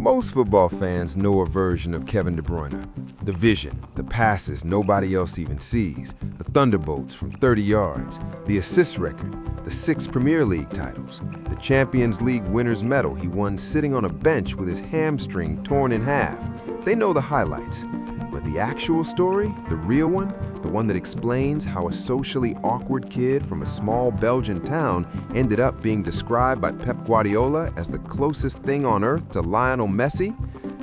Most football fans know a version of Kevin De Bruyne. The vision, the passes nobody else even sees, the thunderbolts from 30 yards, the assist record, the 6 Premier League titles, the Champions League winner's medal he won sitting on a bench with his hamstring torn in half. They know the highlights. But the actual story, the real one, the one that explains how a socially awkward kid from a small Belgian town ended up being described by Pep Guardiola as the closest thing on earth to Lionel Messi,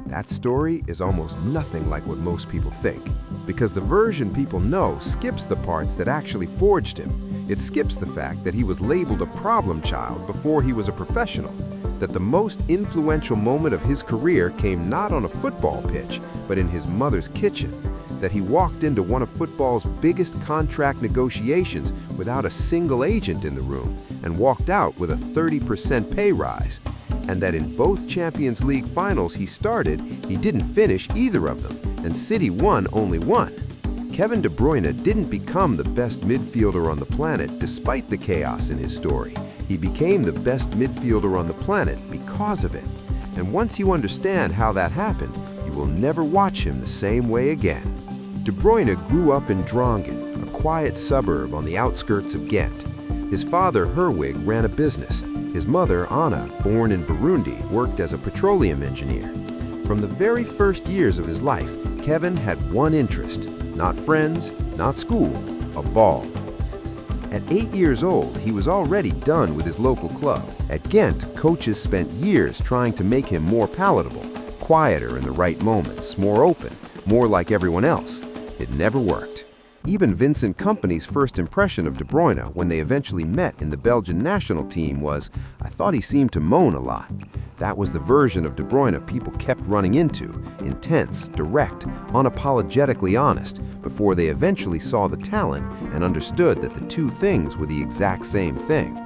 that story is almost nothing like what most people think. Because the version people know skips the parts that actually forged him. It skips the fact that he was labeled a problem child before he was a professional, that the most influential moment of his career came not on a football pitch, but in his mother's kitchen, that he walked into one of football's biggest contract negotiations without a single agent in the room and walked out with a 30% pay rise, and that in both Champions League finals he started, he didn't finish either of them, and City won only one. Kevin De Bruyne didn't become the best midfielder on the planet despite the chaos in his story. He became the best midfielder on the planet because of it. And once you understand how that happened, you will never watch him the same way again. De Bruyne grew up in Drongen, a quiet suburb on the outskirts of Ghent. His father, Herwig, ran a business. His mother, Anna, born in Burundi, worked as a petroleum engineer. From the very first years of his life, Kevin had one interest: not friends, not school, a ball. At 8 years old, he was already done with his local club. At Ghent, coaches spent years trying to make him more palatable, quieter in the right moments, more open, more like everyone else. It never worked. Even Vincent Kompany's first impression of De Bruyne when they eventually met in the Belgian national team was, "I thought he seemed to moan a lot." That was the version of De Bruyne people kept running into, intense, direct, unapologetically honest, before they eventually saw the talent and understood that the two things were the exact same thing.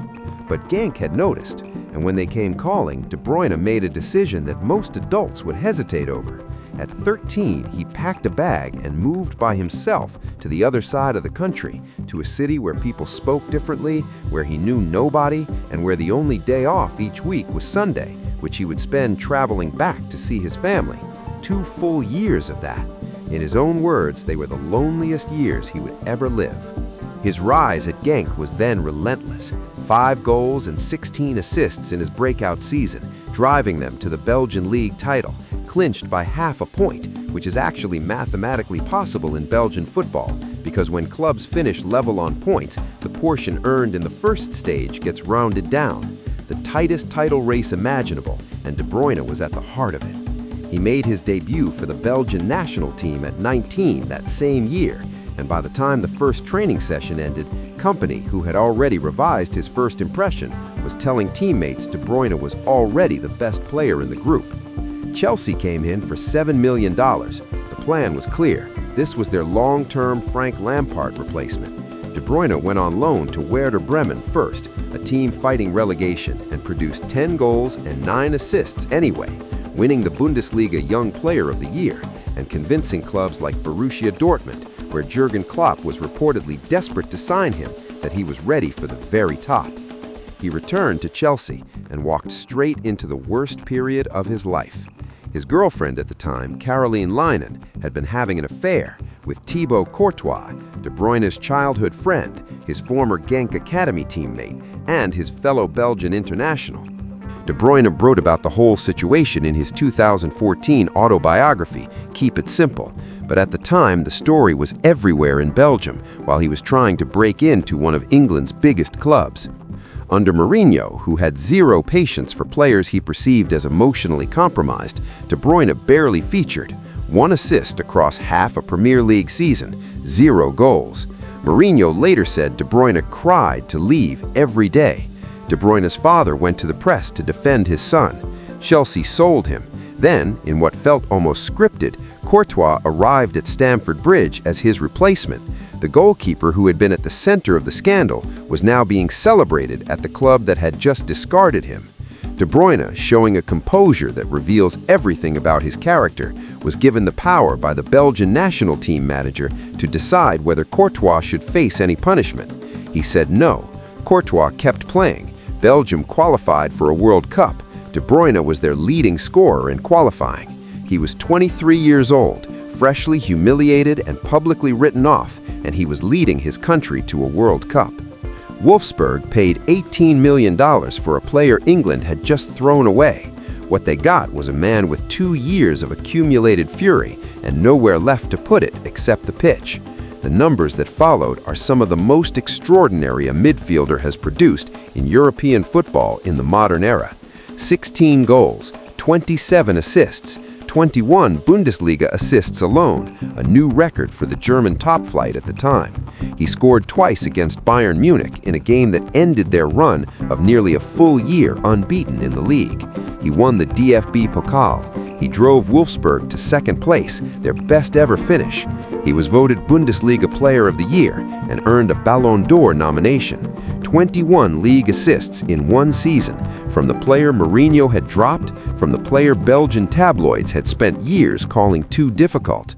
But Genk had noticed, and when they came calling, De Bruyne made a decision that most adults would hesitate over. At 13, he packed a bag and moved by himself to the other side of the country, to a city where people spoke differently, where he knew nobody, and where the only day off each week was Sunday, which he would spend traveling back to see his family. 2 full years of that. In his own words, they were the loneliest years he would ever live. His rise at Genk was then relentless. 5 goals and 16 assists in his breakout season, driving them to the Belgian league title, clinched by half a point, which is actually mathematically possible in Belgian football, because when clubs finish level on points, the portion earned in the first stage gets rounded down. The tightest title race imaginable, and De Bruyne was at the heart of it. He made his debut for the Belgian national team at 19 that same year, and by the time the first training session ended, Kompany, who had already revised his first impression, was telling teammates De Bruyne was already the best player in the group. Chelsea came in for $7 million. The plan was clear. This was their long-term Frank Lampard replacement. De Bruyne went on loan to Werder Bremen first, a team fighting relegation, and produced 10 goals and 9 assists anyway, winning the Bundesliga Young Player of the Year and convincing clubs like Borussia Dortmund, where Jurgen Klopp was reportedly desperate to sign him, that he was ready for the very top. He returned to Chelsea and walked straight into the worst period of his life. His girlfriend at the time, Caroline Linen, had been having an affair with Thibaut Courtois, De Bruyne's childhood friend, his former Genk Academy teammate, and his fellow Belgian international. De Bruyne wrote about the whole situation in his 2014 autobiography, Keep It Simple, but at the time the story was everywhere in Belgium while he was trying to break into one of England's biggest clubs. Under Mourinho, who had zero patience for players he perceived as emotionally compromised, De Bruyne barely featured. 1 assist across half a Premier League season, 0 goals. Mourinho later said De Bruyne cried to leave every day. De Bruyne's father went to the press to defend his son. Chelsea sold him. Then, in what felt almost scripted, Courtois arrived at Stamford Bridge as his replacement. The goalkeeper who had been at the center of the scandal was now being celebrated at the club that had just discarded him. De Bruyne, showing a composure that reveals everything about his character, was given the power by the Belgian national team manager to decide whether Courtois should face any punishment. He said no. Courtois kept playing. Belgium qualified for a World Cup, De Bruyne was their leading scorer in qualifying. He was 23 years old, freshly humiliated and publicly written off, and he was leading his country to a World Cup. Wolfsburg paid $18 million for a player England had just thrown away. What they got was a man with 2 years of accumulated fury and nowhere left to put it except the pitch. The numbers that followed are some of the most extraordinary a midfielder has produced in European football in the modern era. 16 goals, 27 assists, 21 Bundesliga assists alone, a new record for the German top flight at the time. He scored twice against Bayern Munich in a game that ended their run of nearly a full year unbeaten in the league. He won the DFB Pokal. He drove Wolfsburg to second place, their best ever finish. He was voted Bundesliga Player of the Year and earned a Ballon d'Or nomination. 21 league assists in one season, from the player Mourinho had dropped, from the player Belgian tabloids had spent years calling too difficult.